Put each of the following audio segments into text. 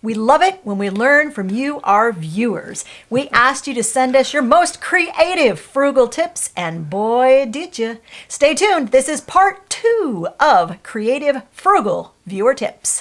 We love it when we learn from you, our viewers. We asked you to send us your most creative frugal tips, and boy, did you. Stay tuned. This is part 2 of Creative Frugal Viewer Tips.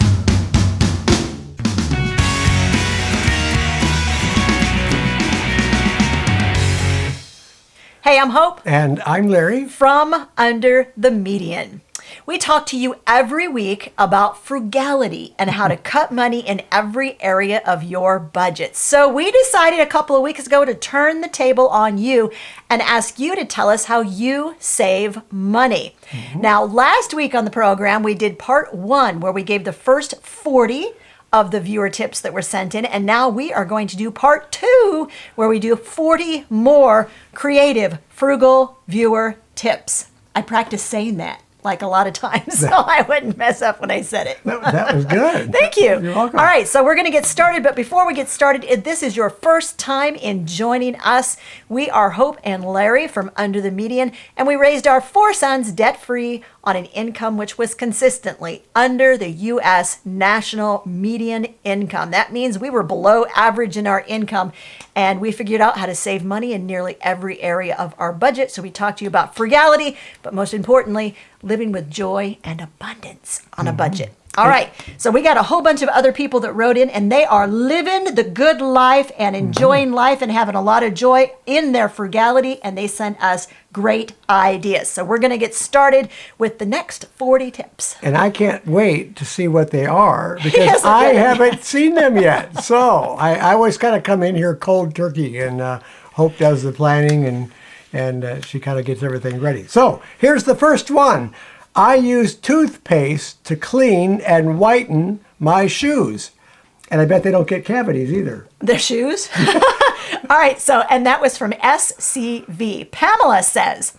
Hey, I'm Hope. And I'm Larry. From Under the Median. We talk to you every week about frugality and how to cut money in every area of your budget. So we decided a couple of weeks ago to turn the table on you and ask you to tell us how you save money. Now, last week on the program, we did part 1 where we gave the first 40 of the viewer tips that were sent in. And now we are going to do part 2 where we do 40 more creative, frugal viewer tips. I practice saying that like a lot of times, so I wouldn't mess up when I said it. That was good. Thank you. You're welcome. All right, so we're going to get started. But before we get started, if this is your first time in joining us, we are Hope and Larry from Under the Median, and we raised our 4 sons debt-free on an income which was consistently under the U.S. national median income. That means we were below average in our income, and we figured out how to save money in nearly every area of our budget. So we talked to you about frugality, but most importantly, living with joy and abundance on a budget. All right, so we got a whole bunch of other people that wrote in, and they are living the good life and enjoying life and having a lot of joy in their frugality, and they sent us great ideas. So we're going to get started with the next 40 tips. And I can't wait to see what they are because Yes, I haven't seen them yet. So I always kind of come in here cold turkey, and Hope does the planning, and she kind of gets everything ready. So here's the first one. I use toothpaste to clean and whiten my shoes. And I bet they don't get cavities either. Their shoes? All right, so, and that was from SCV. Pamela says,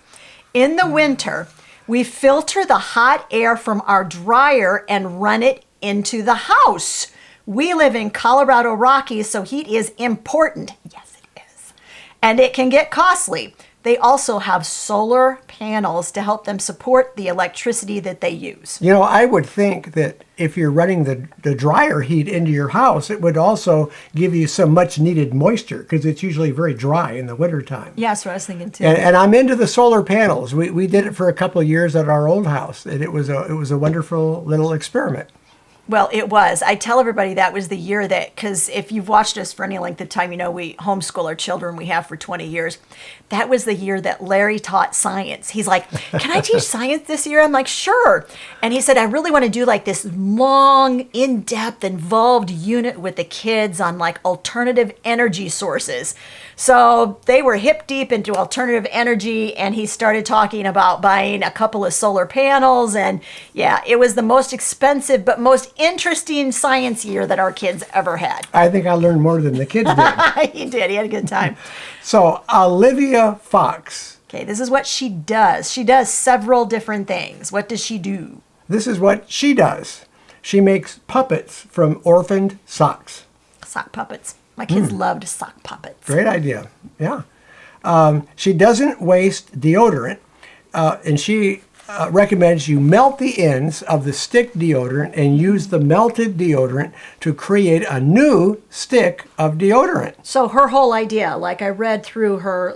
in the winter, we filter the hot air from our dryer and run it into the house. We live in Colorado Rockies, so heat is important. Yes, it is. And it can get costly. They also have solar panels to help them support the electricity that they use. You know, I would think that if you're running the dryer heat into your house, it would also give you some much needed moisture because it's usually very dry in the wintertime. Yeah, that's what I was thinking too. And I'm into the solar panels. We did it for a couple of years at our old house, and it was a wonderful little experiment. Well, it was. I tell everybody that was the year that, because if you've watched us for any length of time, you know we homeschool our children. We have for 20 years. That was the year that Larry taught science. He's like, can I teach science this year? I'm like, sure. And he said, I really want to do like this long, in-depth, involved unit with the kids on like alternative energy sources. So they were hip deep into alternative energy, and he started talking about buying a couple of solar panels. And yeah, it was the most expensive but most interesting science year that our kids ever had. I think I learned more than the kids did. He did. He had a good time. So Olivia Fox. Okay, this is what she does. She does several different things. What does she do? This is what she does. She makes puppets from orphaned socks. Sock puppets. My kids loved sock puppets. Great idea. Yeah. She doesn't waste deodorant, and she recommends you melt the ends of the stick deodorant and use the melted deodorant to create a new stick of deodorant. So her whole idea, like I read through her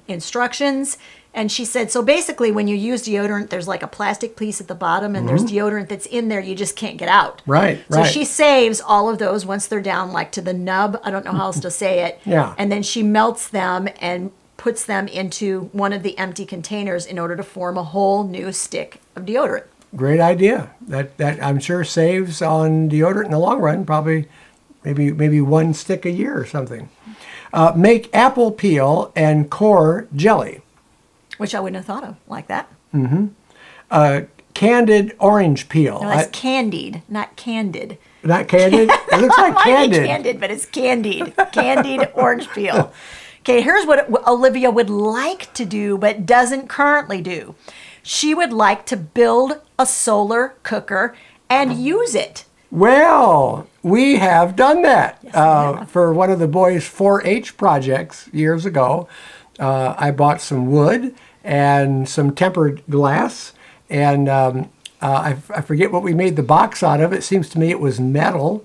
instructions, and she said, so basically when you use deodorant, there's like a plastic piece at the bottom, and there's deodorant that's in there you just can't get out. Right. So she saves all of those once they're down like to the nub. I don't know how else to say it. Yeah. And then she melts them and puts them into one of the empty containers in order to form a whole new stick of deodorant. Great idea. That I'm sure saves on deodorant in the long run, probably maybe 1 stick a year or something. Make apple peel and core jelly. Which I wouldn't have thought of like that. Candied orange peel. No, that's candied, not candid. Not candied? It looks like candied. Candid, but it's candied. Candied orange peel. Okay, here's what Olivia would like to do, but doesn't currently do. She would like to build a solar cooker and use it. Well, we have done that. Yes, we have. For one of the boys' 4-H projects years ago. I bought some wood and some tempered glass, and I forget what we made the box out of. It seems to me it was metal.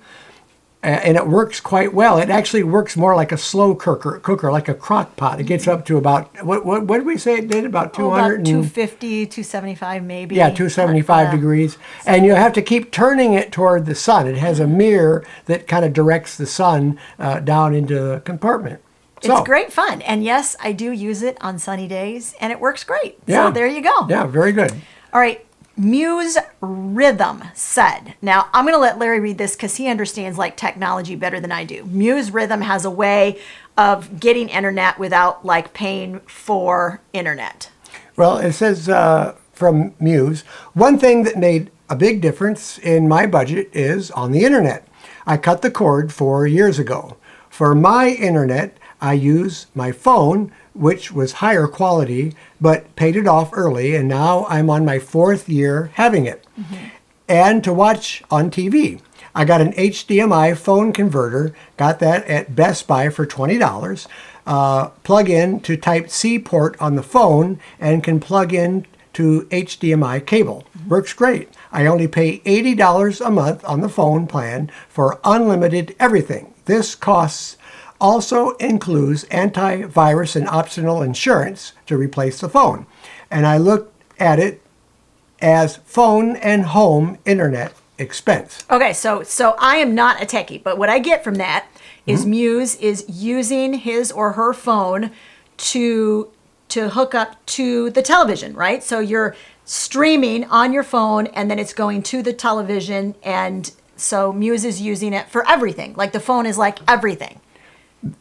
and it works quite well. It actually works more like a slow cooker, like a crock pot. It gets up to about, what did we say it did? About 200? About 250, 275 maybe. Yeah, 275 degrees. And you have to keep turning it toward the sun. It has a mirror that kind of directs the sun down into the compartment. It's great fun. And yes, I do use it on sunny days, and it works great. Yeah. So there you go. Yeah, very good. All right. Muse Rhythm said, now I'm going to let Larry read this because he understands like technology better than I do. Muse Rhythm has a way of getting internet without like paying for internet. Well, it says from Muse, one thing that made a big difference in my budget is on the internet. I cut the cord 4 years ago. For my internet, I use my phone, which was higher quality, but paid it off early, and now I'm on my 4th year having it. And to watch on TV. I got an HDMI phone converter, got that at Best Buy for $20. Plug in to Type-C port on the phone and can plug in to HDMI cable. Works great. I only pay $80 a month on the phone plan for unlimited everything. This costs also includes antivirus and optional insurance to replace the phone. And I looked at it as phone and home internet expense. Okay, so I am not a techie, but what I get from that is Muse is using his or her phone to hook up to the television, right? So you're streaming on your phone and then it's going to the television, and so Muse is using it for everything. Like the phone is like everything.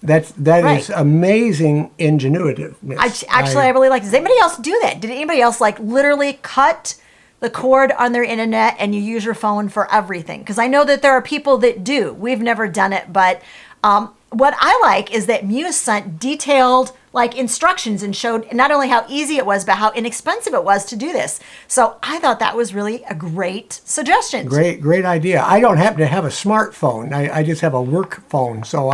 That Right. is amazing ingenuitive. I really like this. Does anybody else do that? Did anybody else like literally cut the cord on their internet and you use your phone for everything? Because I know that there are people that do. We've never done it, but what I like is that Muse sent detailed like instructions and showed not only how easy it was, but how inexpensive it was to do this. So I thought that was really a great suggestion. Great idea. I don't happen to have a smartphone. I just have a work phone. So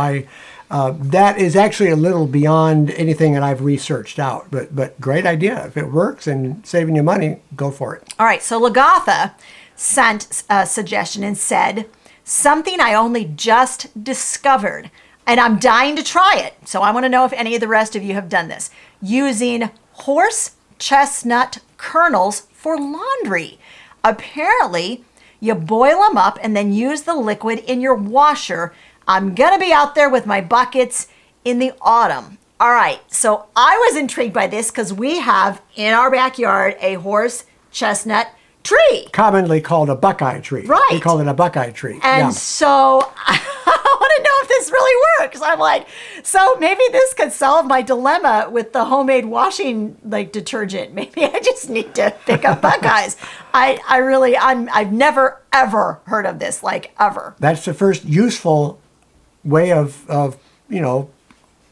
that is actually a little beyond anything that I've researched out. But great idea. If it works and saving you money, go for it. All right. So Lagatha sent a suggestion and said, something I only just discovered, and I'm dying to try it. So I want to know if any of the rest of you have done this. Using horse chestnut kernels for laundry. Apparently, you boil them up and then use the liquid in your washer. I'm going to be out there with my buckets in the autumn. All right, so I was intrigued by this because we have in our backyard a horse chestnut tree. Commonly called a buckeye tree. Right. We call it a buckeye tree. And so I want to know if this really works. I'm like, so maybe this could solve my dilemma with the homemade washing like detergent. Maybe I just need to pick up buckeyes. I've never ever heard of this, like ever. That's the first useful way of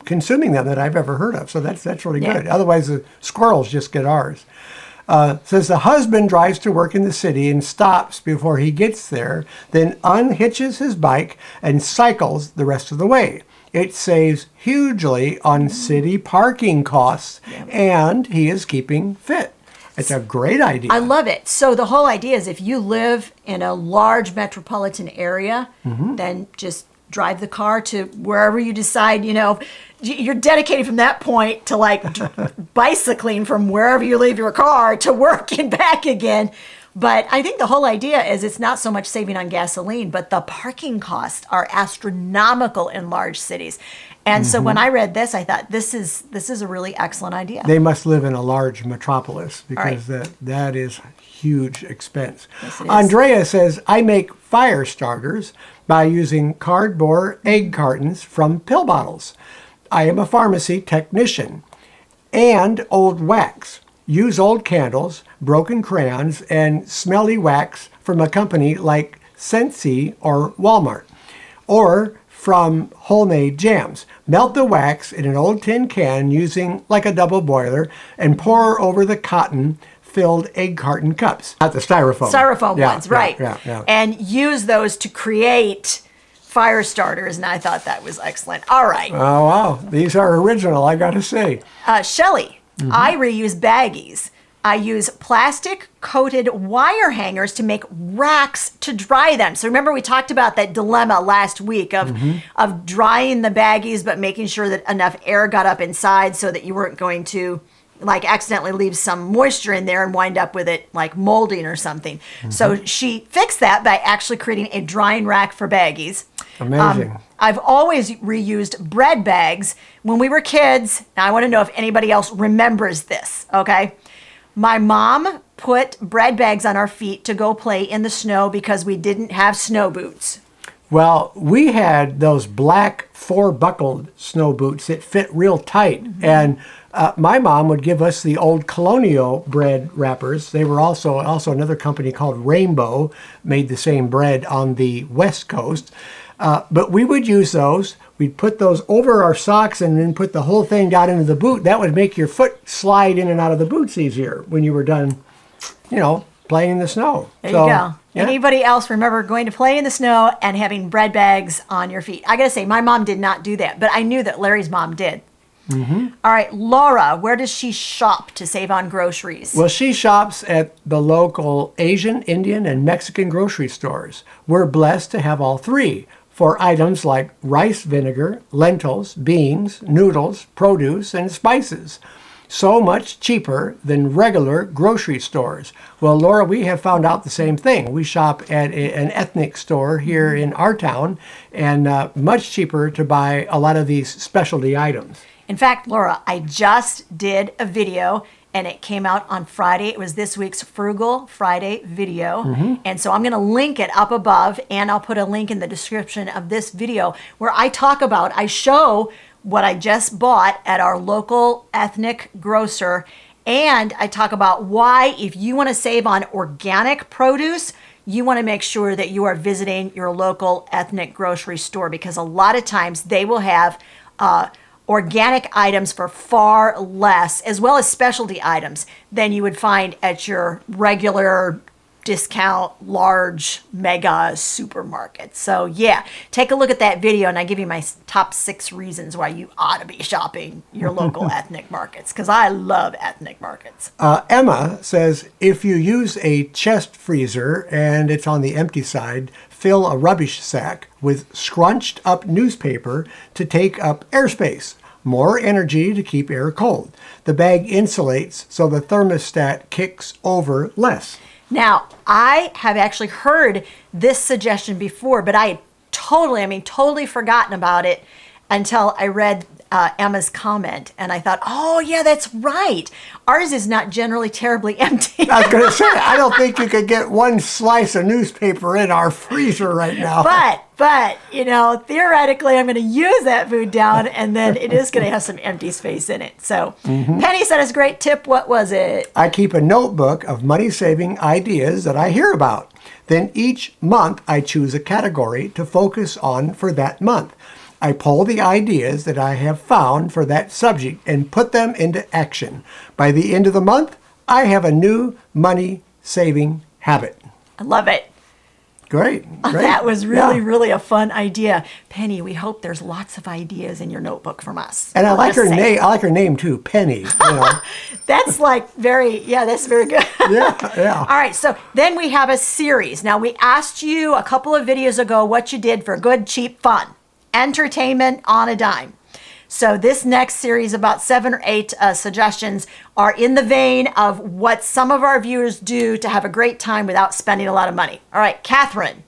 consuming them that I've ever heard of. So that's really good. Otherwise, the squirrels just get ours. Says the husband drives to work in the city and stops before he gets there, then unhitches his bike and cycles the rest of the way. It saves hugely on city parking costs, and he is keeping fit. It's a great idea. I love it. So the whole idea is if you live in a large metropolitan area, then just drive the car to wherever you decide, you're dedicated from that point to like bicycling from wherever you leave your car to work and back again. But I think the whole idea is it's not so much saving on gasoline, but the parking costs are astronomical in large cities. And so when I read this, I thought this is a really excellent idea. They must live in a large metropolis because that is huge expense. Yes, it is. Andrea says, I make fire starters by using cardboard egg cartons from pill bottles. I am a pharmacy technician. And old wax. Use old candles, broken crayons, and smelly wax from a company like Scentsy or Walmart. Or from homemade jams. Melt the wax in an old tin can using like a double boiler and pour over the cotton-filled egg carton cups. Not the styrofoam. Styrofoam ones, right. Yeah. And use those to create fire starters, and I thought that was excellent. All right. Oh, wow. These are original, I got to say. Shelley, I reuse baggies. I use plastic coated wire hangers to make racks to dry them. So remember we talked about that dilemma last week of drying the baggies, but making sure that enough air got up inside so that you weren't going to like accidentally leave some moisture in there and wind up with it like molding or something. So she fixed that by actually creating a drying rack for baggies. Amazing. I've always reused bread bags when we were kids. Now I want to know if anybody else remembers this, okay? My mom put bread bags on our feet to go play in the snow because we didn't have snow boots. Well, we had those black 4-buckled snow boots that fit real tight. And my mom would give us the old Colonial bread wrappers. They were also another company called Rainbow, made the same bread on the West Coast. But we would use those. We'd put those over our socks and then put the whole thing down into the boot. That would make your foot slide in and out of the boots easier when you were done, playing in the snow. There you go. Yeah. Anybody else remember going to play in the snow and having bread bags on your feet? I got to say, my mom did not do that, but I knew that Larry's mom did. All right, Laura, where does she shop to save on groceries? Well, she shops at the local Asian, Indian, and Mexican grocery stores. We're blessed to have all three for items like rice vinegar, lentils, beans, noodles, produce, and spices. So much cheaper than regular grocery stores. Well, Laura, we have found out the same thing. We shop at an ethnic store here in our town, and much cheaper to buy a lot of these specialty items. In fact, Laura, I just did a video and it came out on Friday. It was this week's Frugal Friday video. And so I'm going to link it up above, and I'll put a link in the description of this video where I show what I just bought at our local ethnic grocer. And I talk about why, if you want to save on organic produce, you want to make sure that you are visiting your local ethnic grocery store, because a lot of times they will have organic items for far less, as well as specialty items, than you would find at your regular discount large mega supermarket. So yeah, take a look at that video and I give you my top 6 reasons why you ought to be shopping your local ethnic markets, because I love ethnic markets. Emma says, if you use a chest freezer and it's on the empty side, fill a rubbish sack with scrunched up newspaper to take up airspace. More energy to keep air cold. The bag insulates so the thermostat kicks over less. Now, I have actually heard this suggestion before, but I had totally forgotten about it until I read Emma's comment, and I thought, oh yeah, that's right. Ours is not generally terribly empty. I was going to say, I don't think you could get one slice of newspaper in our freezer right now. But theoretically, I'm going to use that food down, and then it is going to have some empty space in it. So Penny said it's a great tip. What was it? I keep a notebook of money-saving ideas that I hear about. Then each month, I choose a category to focus on for that month. I pull the ideas that I have found for that subject and put them into action. By the end of the month, I have a new money-saving habit. I love it. Great. That was really a fun idea. Penny, we hope there's lots of ideas in your notebook from us. And I like her name. I like her name too, Penny. That's that's very good. Yeah. All right, so then we have a series. Now, we asked you a couple of videos ago what you did for good, cheap fun. Entertainment on a dime. So this next series, about 7 or 8 suggestions, are in the vein of what some of our viewers do to have a great time without spending a lot of money. All right, Catherine.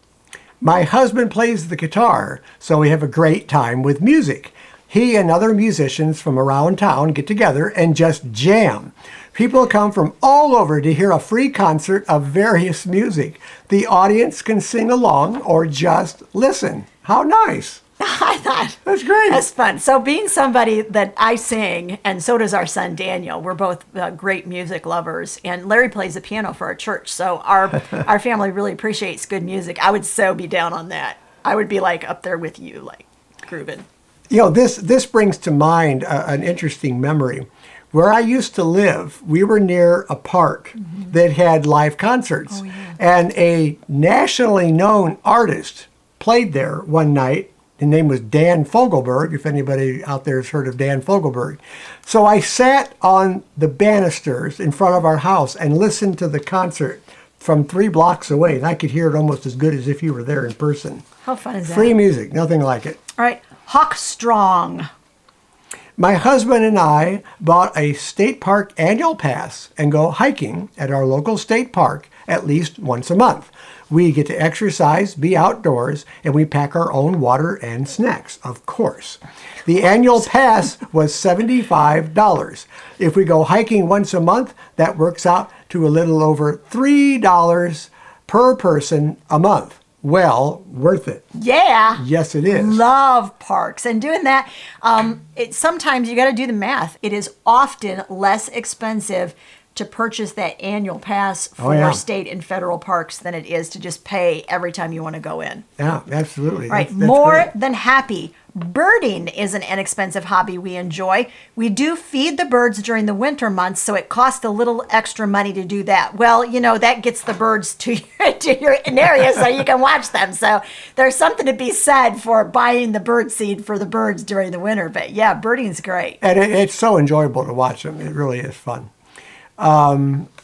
My husband plays the guitar, so we have a great time with music. He and other musicians from around town get together and just jam. People come from all over to hear a free concert of various music. The audience can sing along or just listen. How nice. I thought that's great. That's fun. So being somebody that I sing, and so does our son Daniel, we're both great music lovers, and Larry plays the piano for our church, so our family really appreciates good music. I would so be down on that. I would be like up there with you, like grooving. This brings to mind an interesting memory. Where I used to live, we were near a park that had live concerts, and a nationally known artist played there one night. His name was Dan Fogelberg, if anybody out there has heard of Dan Fogelberg. So I sat on the banisters in front of our house and listened to the concert from 3 blocks away. And I could hear it almost as good as if you were there in person. How fun is that? Free music, nothing like it. All right, Hawk Strong. My husband and I bought a state park annual pass and go hiking at our local state park at least once a month. We get to exercise, be outdoors, and we pack our own water and snacks, of course. The annual pass was $75. If we go hiking once a month, that works out to a little over $3 per person a month. Well, worth it. Yeah. Yes, it is. Love parks. And doing that, sometimes you got to do the math. It is often less expensive to purchase that annual pass for state and federal parks than it is to just pay every time you want to go in. Yeah, absolutely. Right. That's More great. than happy. Birding is an inexpensive hobby we enjoy. We do feed the birds during the winter months, so it costs a little extra money to do that. Well, that gets the birds to your area so you can watch them. So there's something to be said for buying the bird seed for the birds during the winter. But yeah, birding's great. And it's so enjoyable to watch them. It really is fun.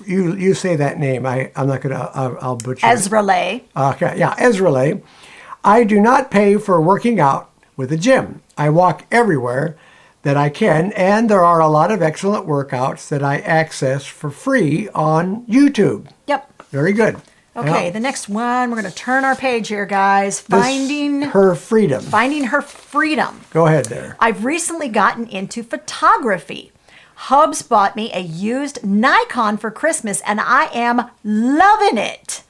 You say that name. I'm not gonna. I'll butcher it. Ezralay. Okay, yeah, Ezralay. I do not pay for working out with a gym. I walk everywhere that I can, and there are a lot of excellent workouts that I access for free on YouTube. Yep. Very good. Okay, Yeah. the next one, we're going to turn our page here, guys. Finding her freedom. Finding her freedom. Go ahead there. I've recently gotten into photography. Hubs bought me a used Nikon for Christmas, and I am loving it.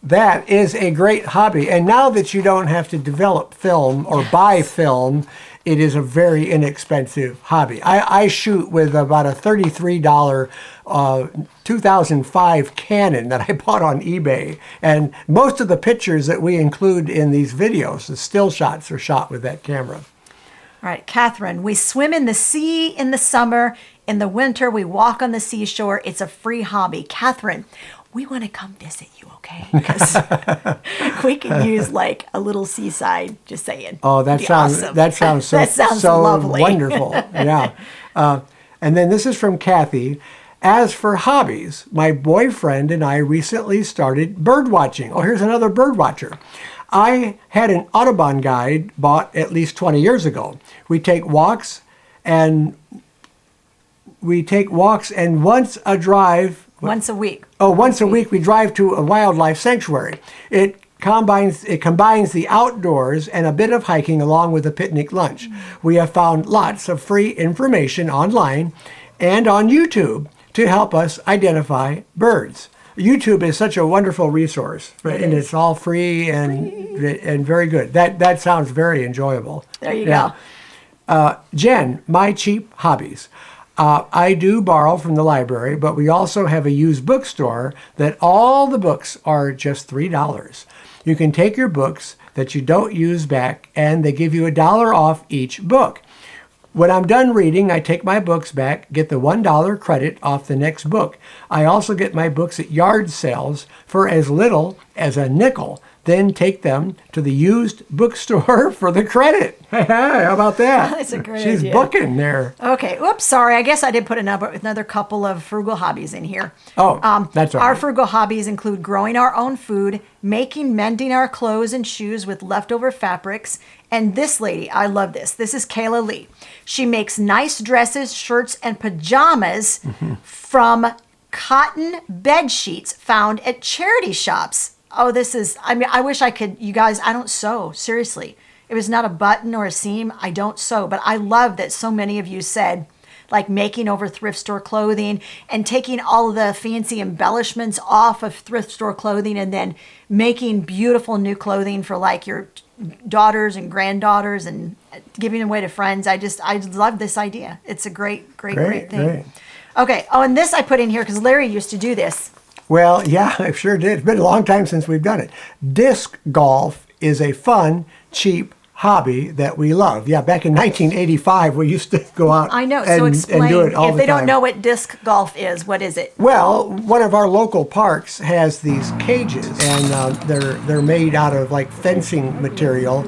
That is a great hobby. And now that you don't have to develop film or buy film, it is a very inexpensive hobby. I shoot with about a $33 2005 Canon that I bought on eBay. And most of the pictures that we include in these videos, the still shots, are shot with that camera. All right, Catherine, we swim in the sea in the summer. In the winter, we walk on the seashore. It's a free hobby. Catherine, we want to come visit you, okay? Because we could use like a little seaside, just saying. Oh, that sounds awesome. that sounds so, That sounds so lovely. wonderful. Yeah. And then this is from Kathy. As for hobbies, my boyfriend and I recently started bird watching. Oh, here's another bird watcher. I had an Audubon guide bought at least 20 years ago. We take walks and once a drive. Once a week. Oh, once a week we drive to a wildlife sanctuary. It combines the outdoors and a bit of hiking along with a picnic lunch. We have found lots of free information online and on YouTube to help us identify birds. YouTube is such a wonderful resource, right? And it's all free and very good. That sounds very enjoyable. There you go. Jen, my cheap hobbies. I do borrow from the library, but we also have a used bookstore that all the books are just $3. You can take your books that you don't use back, and they give you $1 off each book. When I'm done reading, I take my books back, get the $1 credit off the next book. I also get my books at yard sales for as little as a nickel, then take them to the used bookstore for the credit. How about that? That's a great She's idea. booking there. Okay. Oops, sorry. I guess I did put another couple of frugal hobbies in here. Oh, that's all Our right. frugal hobbies include growing our own food, mending our clothes and shoes with leftover fabrics, and this lady, I love this. This is Kayla Lee. She makes nice dresses, shirts, and pajamas from cotton bed sheets found at charity shops. Oh, I wish I could, you guys, I don't sew, seriously. It was not a button or a seam, I don't sew, but I love that so many of you said, like making over thrift store clothing and taking all of the fancy embellishments off of thrift store clothing and then making beautiful new clothing for like your daughters and granddaughters and giving away to friends. I love this idea. It's a great thing. Great. Okay. Oh, and this I put in here because Larry used to do this. Well, yeah, I sure did. It's been a long time since we've done it. Disc golf is a fun, cheap hobby that we love. Yeah, back in 1985, we used to go out I know. and, So explain, and do it all if the they time. don't know what disc golf is, what is it? Well, one of our local parks has these cages, and they're made out of like fencing material,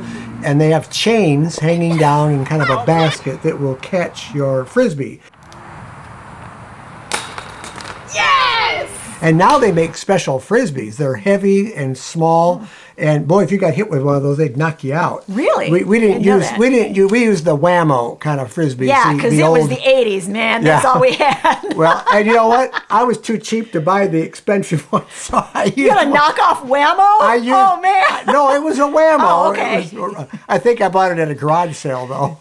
and they have chains hanging down in kind of a basket that will catch your Frisbee. Yes! And now they make special Frisbees. They're heavy and small. And boy, if you got hit with one of those, they'd knock you out. Really? We didn't we used the whammo kind of Frisbee. Yeah, because it was the 80s, man. That's all we had. Well, and you know what? I was too cheap to buy the expensive one, so I used You got a knockoff whammo? Oh, man. No, it was a whammo. Oh, okay. I think I bought it at a garage sale, though.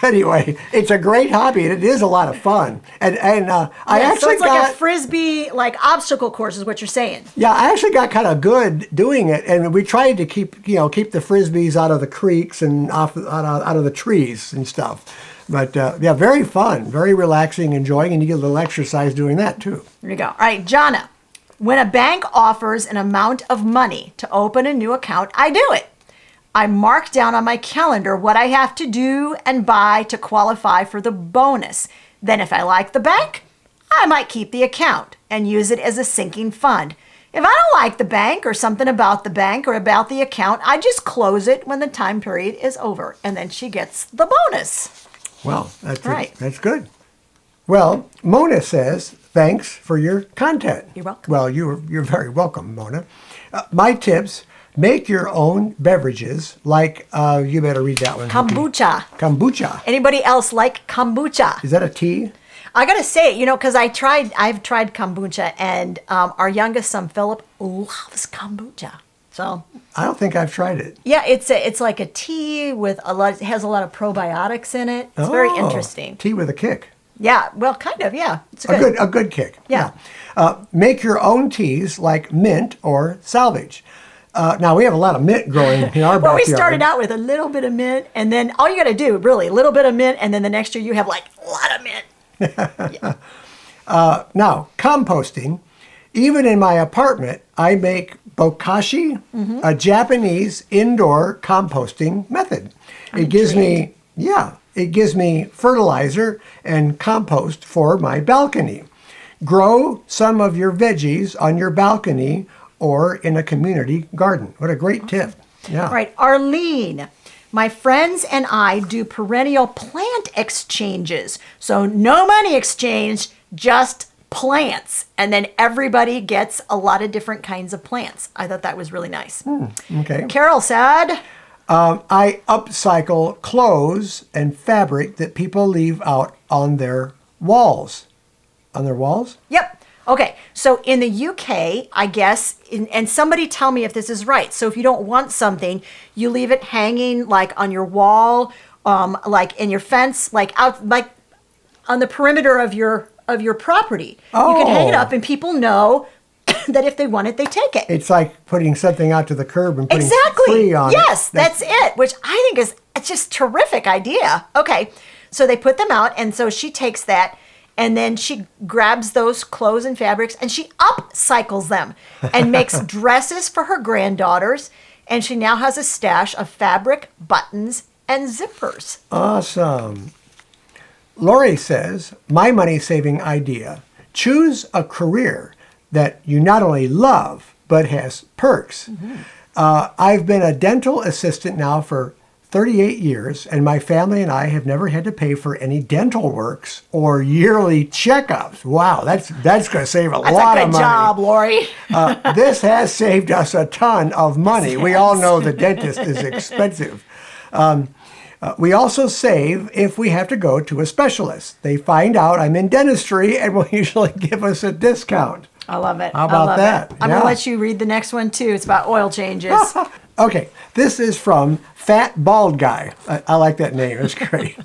Anyway, it's a great hobby, and it is a lot of fun. And I actually so it's like a Frisbee, like obstacle course is what you're saying. Yeah, I actually got kind of good doing it, and we tried to keep the Frisbees out of the creeks and out of the trees and stuff. But yeah, very fun, very relaxing, enjoying, and you get a little exercise doing that too. There you go. All right, Jonna, when a bank offers an amount of money to open a new account, I do it. I mark down on my calendar what I have to do and buy to qualify for the bonus. Then if I like the bank, I might keep the account and use it as a sinking fund. If I don't like the bank or something about the bank or about the account, I just close it when the time period is over. And then she gets the bonus. Well, that's right. That's good. Well, Mona says, thanks for your content. You're welcome. Well, you're very welcome, Mona. My tips: make your own beverages, like, you better read that one. Kombucha. Kombucha. Anybody else like kombucha? Is that a tea? I gotta say, because I've tried kombucha, and our youngest son, Philip, loves kombucha. So I don't think I've tried it. yeah, it's like a tea with it has a lot of probiotics in it. It's very interesting. Tea with a kick. Yeah, well, kind of, yeah. It's good. A good kick. Yeah. Make your own teas like mint or salvage. Now, we have a lot of mint growing in our backyard. Well, we started out with a little bit of mint, and then all you got to do, really, a little bit of mint, and then the next year you have like a lot of mint. Now, composting. Even in my apartment, I make bokashi, a Japanese indoor composting method. It gives me fertilizer and compost for my balcony. Grow some of your veggies on your balcony or in a community garden. What a great tip. Yeah. All right, Arlene. My friends and I do perennial plant exchanges. So no money exchange, just plants. And then everybody gets a lot of different kinds of plants. I thought that was really nice. Okay. Carol said, I upcycle clothes and fabric that people leave out on their walls. On their walls? Yep. Okay, so in the UK, I guess, and somebody tell me if this is right. So if you don't want something, you leave it hanging like on your wall, like in your fence, like out, like on the perimeter of your property. You can hang it up, and people know that if they want it, they take it. It's like putting something out to the curb and putting free on it. Yes, that's it. Which I think it's just terrific idea. Okay, so they put them out, and so she takes that. And then she grabs those clothes and fabrics and she upcycles them and makes dresses for her granddaughters. And she now has a stash of fabric, buttons, and zippers. Awesome. Lori says, my money-saving idea: choose a career that you not only love, but has perks. I've been a dental assistant now for 38 years, and my family and I have never had to pay for any dental works or yearly checkups. Wow, that's going to save a lot of money. That's a good job, Lori. This has saved us a ton of money. We all know the dentist is expensive. We also save if we have to go to a specialist. They find out I'm in dentistry and will usually give us a discount. I love it. How about that? I'm going to let you read the next one, too. It's about oil changes. Okay, this is from Fat Bald Guy. I like that name. It's great.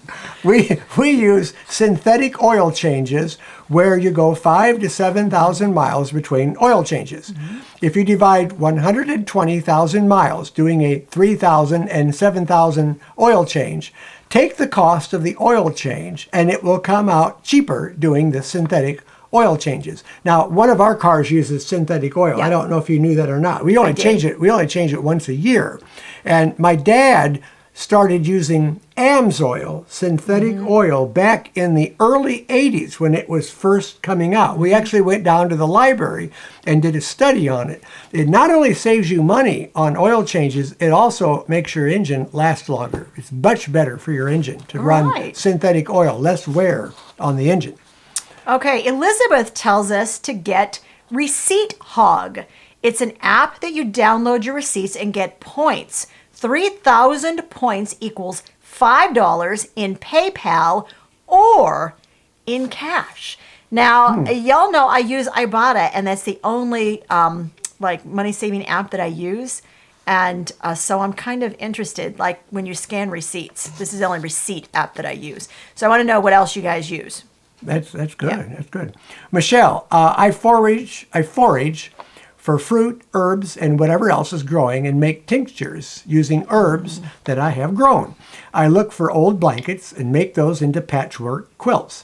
We use synthetic oil changes where you go 5,000 to 7,000 miles between oil changes. If you divide 120,000 miles doing a 3,000 and 7,000 oil change, take the cost of the oil change and it will come out cheaper doing the synthetic oil changes. Now, one of our cars uses synthetic oil. Yeah. I don't know if you knew that or not. We only change it once a year. And my dad started using AMSoil, synthetic oil, back in the early 80s when it was first coming out. We actually went down to the library and did a study on it. It not only saves you money on oil changes, it also makes your engine last longer. It's much better for your engine to run synthetic oil, less wear on the engine. Okay, Elizabeth tells us to get Receipt Hog. It's an app that you download your receipts and get points. 3,000 points equals $5 in PayPal or in cash. Now, y'all know I use Ibotta, and that's the only like money-saving app that I use. And so I'm kind of interested, like when you scan receipts. This is the only receipt app that I use. So I want to know what else you guys use. That's good. Yeah. That's good. Michelle, I forage for fruit, herbs, and whatever else is growing and make tinctures using herbs that I have grown. I look for old blankets and make those into patchwork quilts.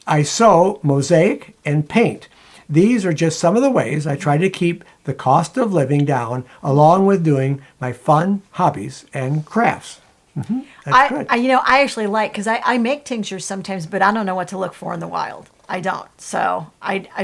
I sew, mosaic, and paint. These are just some of the ways I try to keep the cost of living down, along with doing my fun hobbies and crafts. That's good. I actually like, because I make tinctures sometimes, but I don't know what to look for in the wild. I don't. So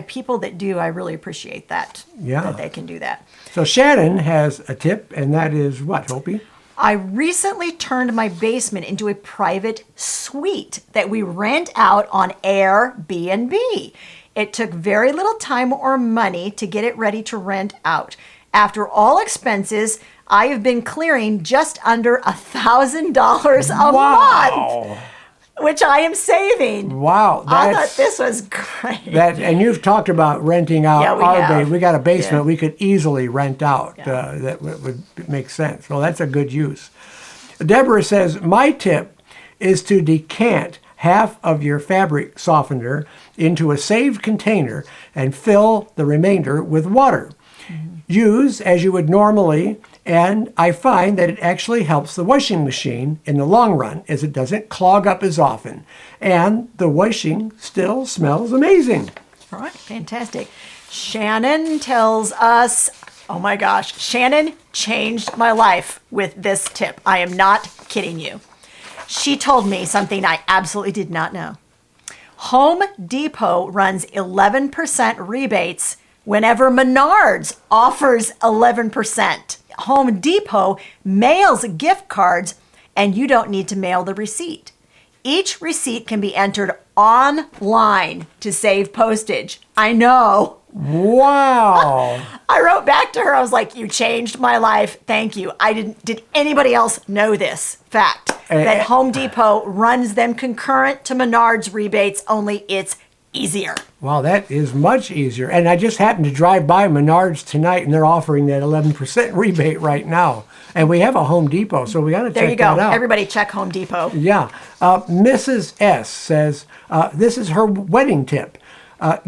people that do, I really appreciate that. Yeah. That they can do that. So Shannon has a tip, and that is what, Hopi? I recently turned my basement into a private suite that we rent out on Airbnb. It took very little time or money to get it ready to rent out. After all expenses, I have been clearing just under $1,000 a month, which I am saving. Wow. I thought this was great. And you've talked about renting out our base. We got a basement we could easily rent out. That would make sense. Well, that's a good use. Deborah says, my tip is to decant half of your fabric softener into a saved container and fill the remainder with water. Use as you would normally, and I find that it actually helps the washing machine in the long run, as it doesn't clog up as often. And the washing still smells amazing. All right, fantastic. Shannon tells us, oh my gosh, Shannon changed my life with this tip. I am not kidding you. She told me something I absolutely did not know. Home Depot runs 11% rebates whenever Menards offers 11%. Home Depot mails gift cards, and you don't need to mail the receipt. Each receipt can be entered online to save postage. I know. Wow. I wrote back to her. I was like, you changed my life. Thank you. Did anybody else know this fact? That Home Depot runs them concurrent to Menards rebates, only it's easier. Wow, that is much easier. And I just happened to drive by Menards tonight, and they're offering that 11% rebate right now. And we have a Home Depot, so we got to check that out. There you go. Everybody check Home Depot. Yeah. Mrs. S says, this is her wedding tip.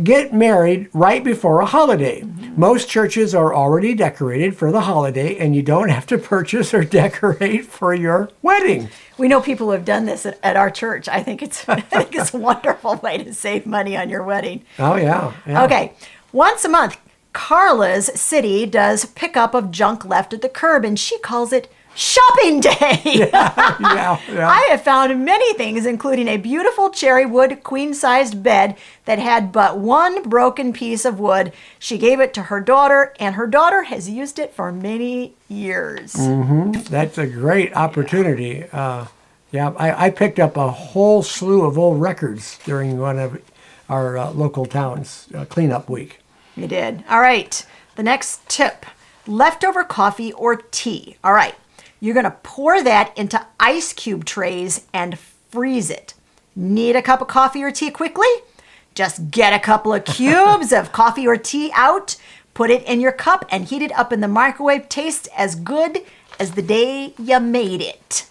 Get married right before a holiday. Most churches are already decorated for the holiday, and you don't have to purchase or decorate for your wedding. We know people who have done this at our church. I think it's a wonderful way to save money on your wedding. Oh, yeah. Okay. Once a month, Carla's City does pickup of junk left at the curb, and she calls it shopping day. Yeah. I have found many things, including a beautiful cherry wood queen-sized bed that had but one broken piece of wood. She gave it to her daughter, and her daughter has used it for many years. That's a great opportunity. I picked up a whole slew of old records during one of our local towns cleanup week. You did. All right. The next tip, leftover coffee or tea. All right. You're going to pour that into ice cube trays and freeze it. Need a cup of coffee or tea quickly? Just get a couple of cubes of coffee or tea out, put it in your cup, and heat it up in the microwave. Tastes as good as the day you made it.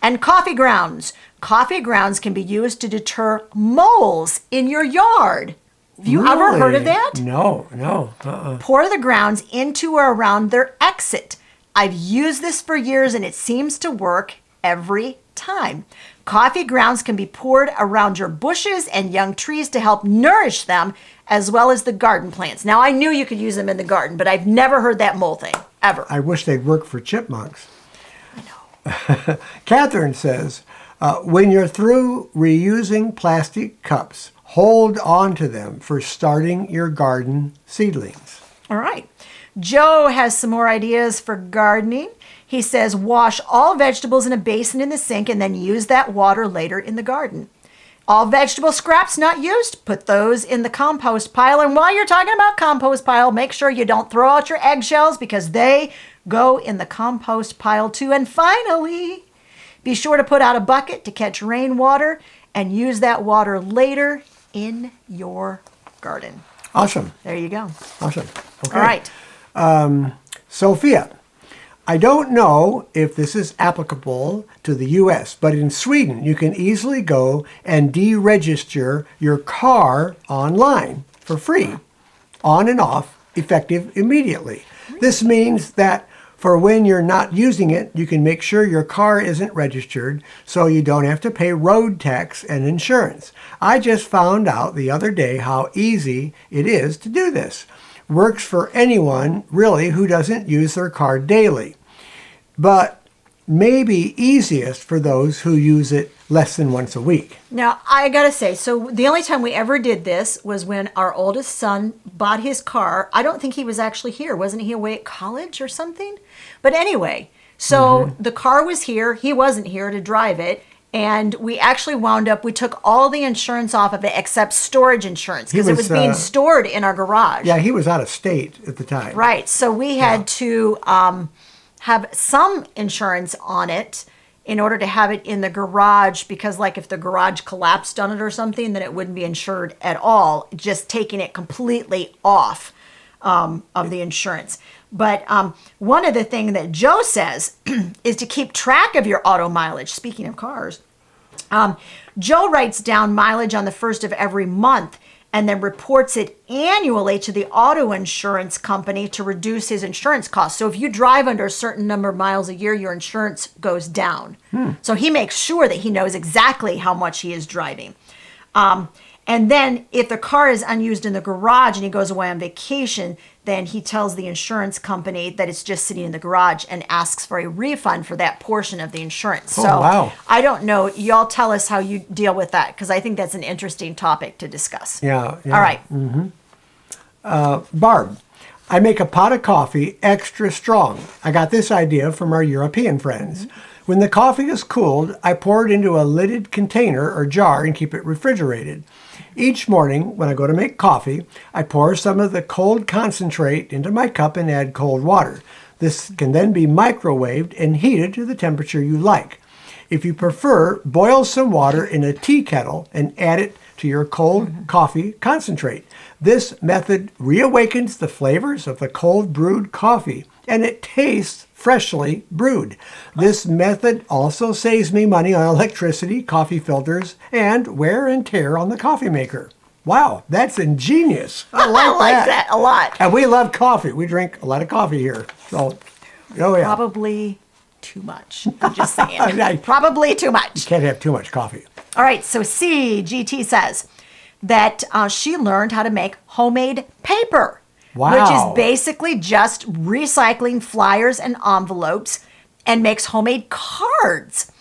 And coffee grounds. Coffee grounds can be used to deter moles in your yard. Have you ever heard of that? No. Pour the grounds into or around their exit. I've used this for years, and it seems to work every time. Coffee grounds can be poured around your bushes and young trees to help nourish them, as well as the garden plants. Now, I knew you could use them in the garden, but I've never heard that mole thing, ever. I wish they'd work for chipmunks. I Catherine says, when you're through reusing plastic cups, hold on to them for starting your garden seedlings. All right. Joe has some more ideas for gardening. He says, wash all vegetables in a basin in the sink and then use that water later in the garden. All vegetable scraps not used, put those in the compost pile. And while you're talking about compost pile, make sure you don't throw out your eggshells because they go in the compost pile too. And finally, be sure to put out a bucket to catch rainwater and use that water later in your garden. Awesome. There you go. Awesome. Okay. All right. Sophia, I don't know if this is applicable to the U.S., but in Sweden, you can easily go and deregister your car online for free, on and off, effective immediately. This means that for when you're not using it, you can make sure your car isn't registered so you don't have to pay road tax and insurance. I just found out the other day how easy it is to do this. Works for anyone, really, who doesn't use their car daily, but maybe easiest for those who use it less than once a week. Now, I gotta say, so the only time we ever did this was when our oldest son bought his car. I don't think he was actually here. Wasn't he away at college or something? But anyway, so the car was here. He wasn't here to drive it. And we actually wound up, we took all the insurance off of it except storage insurance because it was being stored in our garage. Yeah, he was out of state at the time. Right. So we had to have some insurance on it in order to have it in the garage because, like, if the garage collapsed on it or something, then it wouldn't be insured at all, just taking it completely off of the insurance. But one of the things that Joe says is to keep track of your auto mileage. Speaking of cars, Joe writes down mileage on the first of every month and then reports it annually to the auto insurance company to reduce his insurance costs. So if you drive under a certain number of miles a year, your insurance goes down. So he makes sure that he knows exactly how much he is driving. And then if the car is unused in the garage and he goes away on vacation, then he tells the insurance company that it's just sitting in the garage and asks for a refund for that portion of the insurance. Oh, so wow. I don't know. Y'all tell us how you deal with that because I think that's an interesting topic to discuss. Yeah. All right. Barb, I make a pot of coffee extra strong. I got this idea from our European friends. When the coffee is cooled, I pour it into a lidded container or jar and keep it refrigerated. Each morning, when I go to make coffee, I pour some of the cold concentrate into my cup and add cold water. This can then be microwaved and heated to the temperature you like. If you prefer, boil some water in a tea kettle and add it to your cold coffee concentrate. This method reawakens the flavors of the cold brewed coffee, and it tastes freshly brewed. This method also saves me money on electricity, coffee filters, and wear and tear on the coffee maker. Wow, that's ingenious. I like that a lot. And we love coffee. We drink a lot of coffee here. So, oh yeah. Probably too much. I'm just saying. Probably too much. Can't have too much coffee. All right, so GT says that she learned how to make homemade paper. Wow. Which is basically just recycling flyers and envelopes and makes homemade cards.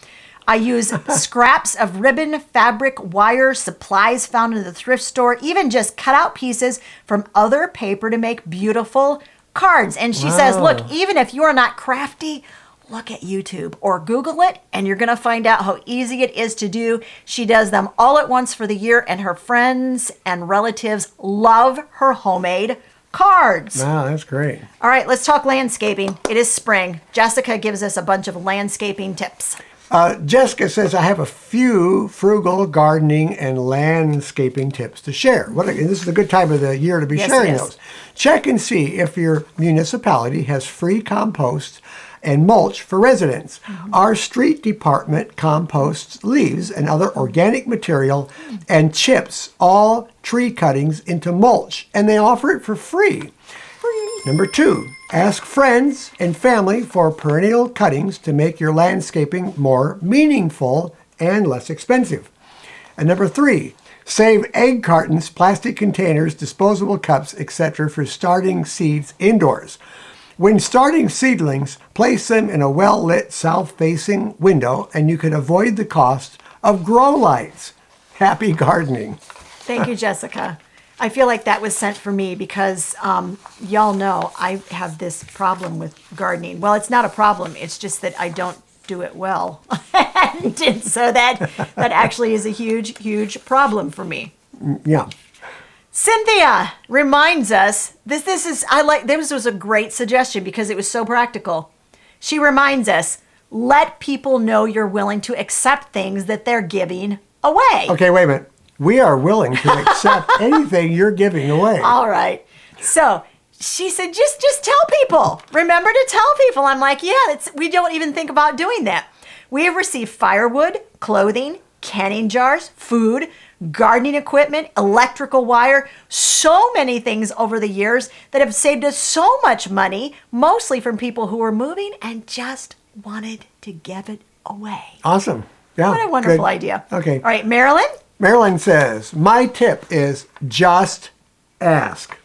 I use scraps of ribbon, fabric, wire, supplies found in the thrift store, even just cut out pieces from other paper to make beautiful cards. And she says, look, even if you are not crafty, look at YouTube or Google it, and you're going to find out how easy it is to do. She does them all at once for the year, and her friends and relatives love her homemade cards. Wow, that's great. All right, let's talk landscaping. It is spring. Jessica gives us a bunch of landscaping tips. Jessica says, I have a few frugal gardening and landscaping tips to share. This is a good time of the year to be sharing those. Check and see if your municipality has free compost and mulch for residents. Our street department composts leaves and other organic material and chips all tree cuttings into mulch, and they offer it for free. Number 2, ask friends and family for perennial cuttings to make your landscaping more meaningful and less expensive. And number 3, save egg cartons, plastic containers, disposable cups, etc. for starting seeds indoors. When starting seedlings, place them in a well-lit south-facing window and you can avoid the cost of grow lights. Happy gardening. Thank you, Jessica. I feel like that was sent for me because y'all know I have this problem with gardening. Well, it's not a problem. It's just that I don't do it well. And so that actually is a huge, huge problem for me. Yeah. Cynthia reminds us, this was a great suggestion because it was so practical. She reminds us, let people know you're willing to accept things that they're giving away. Okay, wait a minute. We are willing to accept anything you're giving away. All right. So she said, just tell people. Remember to tell people. I'm like, yeah, we don't even think about doing that. We have received firewood, clothing, canning jars, food, gardening equipment, electrical wire, so many things over the years that have saved us so much money, mostly from people who were moving and just wanted to give it away. Awesome. Yeah. What a wonderful good. idea. Okay. All right, Marilyn? Marilyn says, my tip is just ask.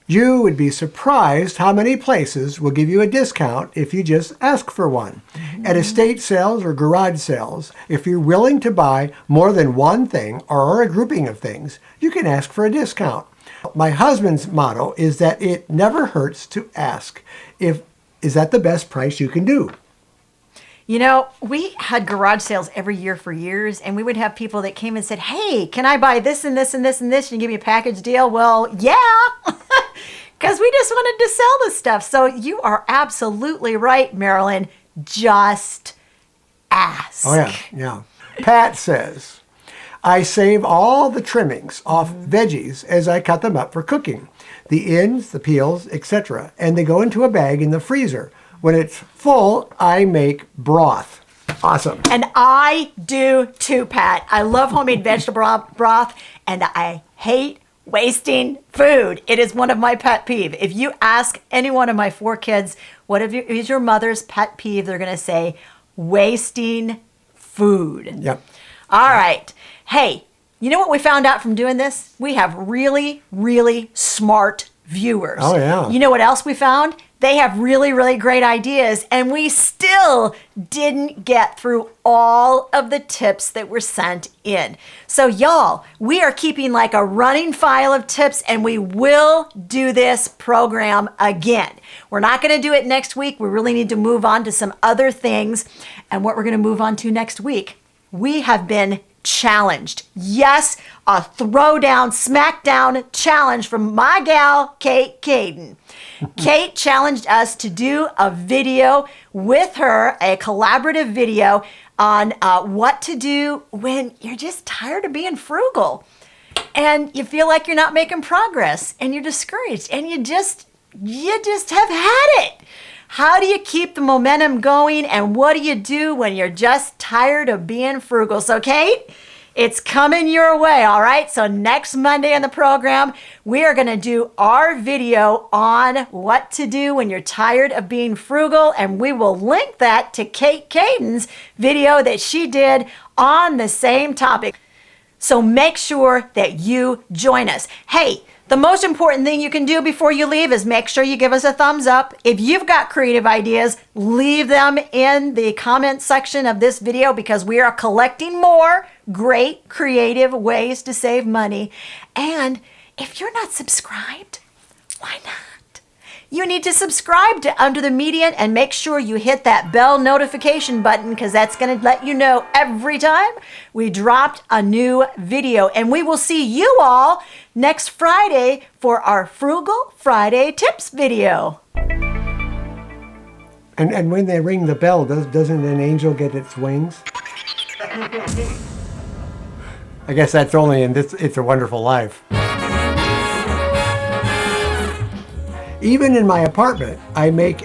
You would be surprised how many places will give you a discount if you just ask for one. Mm-hmm. At estate sales or garage sales, if you're willing to buy more than one thing or a grouping of things, you can ask for a discount. My husband's motto is that it never hurts to ask. Is that the best price you can do? You know, we had garage sales every year for years, and we would have people that came and said, hey, can I buy this and this and this and this and give me a package deal? Well, yeah, because we just wanted to sell this stuff. So you are absolutely right, Marilyn. Just ask. Oh, yeah, yeah. Pat says, I save all the trimmings off veggies as I cut them up for cooking. The ends, the peels, etc. And they go into a bag in the freezer. When it's full, I make broth. Awesome. And I do too, Pat. I love homemade vegetable broth, and I hate wasting food. It is one of my pet peeves. If you ask any one of my 4 kids, what is your mother's pet peeve, they're going to say, wasting food. Yep. All right. Hey, you know what we found out from doing this? We have really, really smart viewers. Oh, yeah. You know what else we found? They have really, really great ideas, and we still didn't get through all of the tips that were sent in. So y'all, we are keeping like a running file of tips, and we will do this program again. We're not going to do it next week. We really need to move on to some other things. And what we're going to move on to next week, we have been challenged. Yes, a throwdown, smackdown challenge from my gal, Kate Caden. Kate challenged us to do a video with her, a collaborative video on what to do when you're just tired of being frugal and you feel like you're not making progress and you're discouraged and you just have had it. How do you keep the momentum going, and what do you do when you're just tired of being frugal? So, Kate, it's coming your way, all right? So next Monday on the program, we are going to do our video on what to do when you're tired of being frugal, and we will link that to Kate Caden's video that she did on the same topic. So make sure that you join us. Hey, the most important thing you can do before you leave is make sure you give us a thumbs up. If you've got creative ideas, leave them in the comment section of this video because we are collecting more great creative ways to save money. And if you're not subscribed, why not? You need to subscribe to Under the Median and make sure you hit that bell notification button because that's going to let you know every time we dropped a new video. And we will see you all next Friday for our Frugal Friday Tips video. And when they ring the bell, doesn't an angel get its wings? I guess that's only in this It's a Wonderful Life. Even in my apartment, I make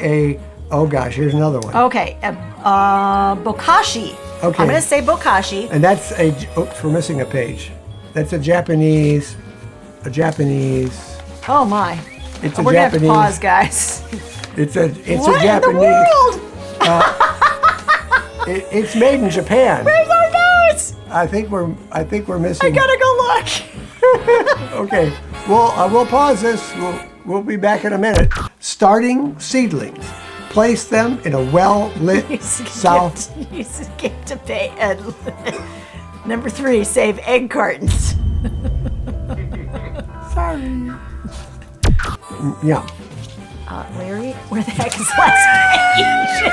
oh gosh, here's another one. Okay, bokashi. Okay. I'm going to say bokashi. And that's oops, we're missing a page. That's a Japanese. Oh my. It's a We're going to have Japanese. to pause, guys. It's What a Japanese. in the world? It's made in Japan. Where's our notes? I think we're missing. I gotta go look. Okay, we'll pause this. We'll be back in a minute. Stop. starting seedlings. Place them in a well-lit south. You skipped a pay. Number 3, save egg cartons. Sorry. Yeah. Larry, where the heck is last page?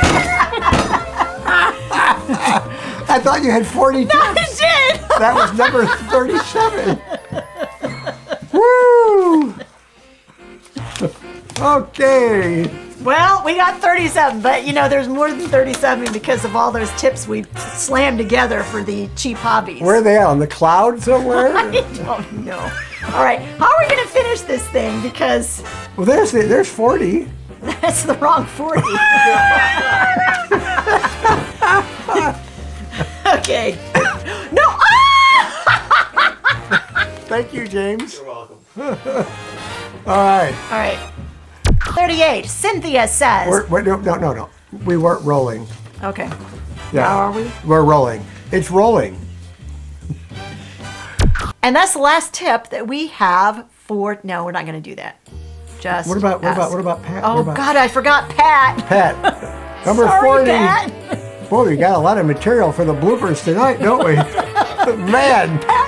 I thought you had 40 tips. No, I did. That was number 37. Woo! Okay. Well, we got 37, but you know, there's more than 37 because of all those tips we slammed together for the cheap hobbies. Where are they at? On the cloud somewhere? I don't know. All right, how are we going to finish this thing? Because Well, there's 40. that's the wrong 40. Okay. No. Thank you, James. You're welcome. All right. All right. 38. Cynthia says. No. We weren't rolling. Okay. Yeah. How are we? We're rolling. It's rolling. And that's the last tip that we have for. No, we're not going to do that. Just. What about us. Pat? Oh What about God, I forgot Pat. Pat. Number Sorry, 40. Pat. Boy, we got a lot of material for the bloopers tonight, don't we? Man. Pat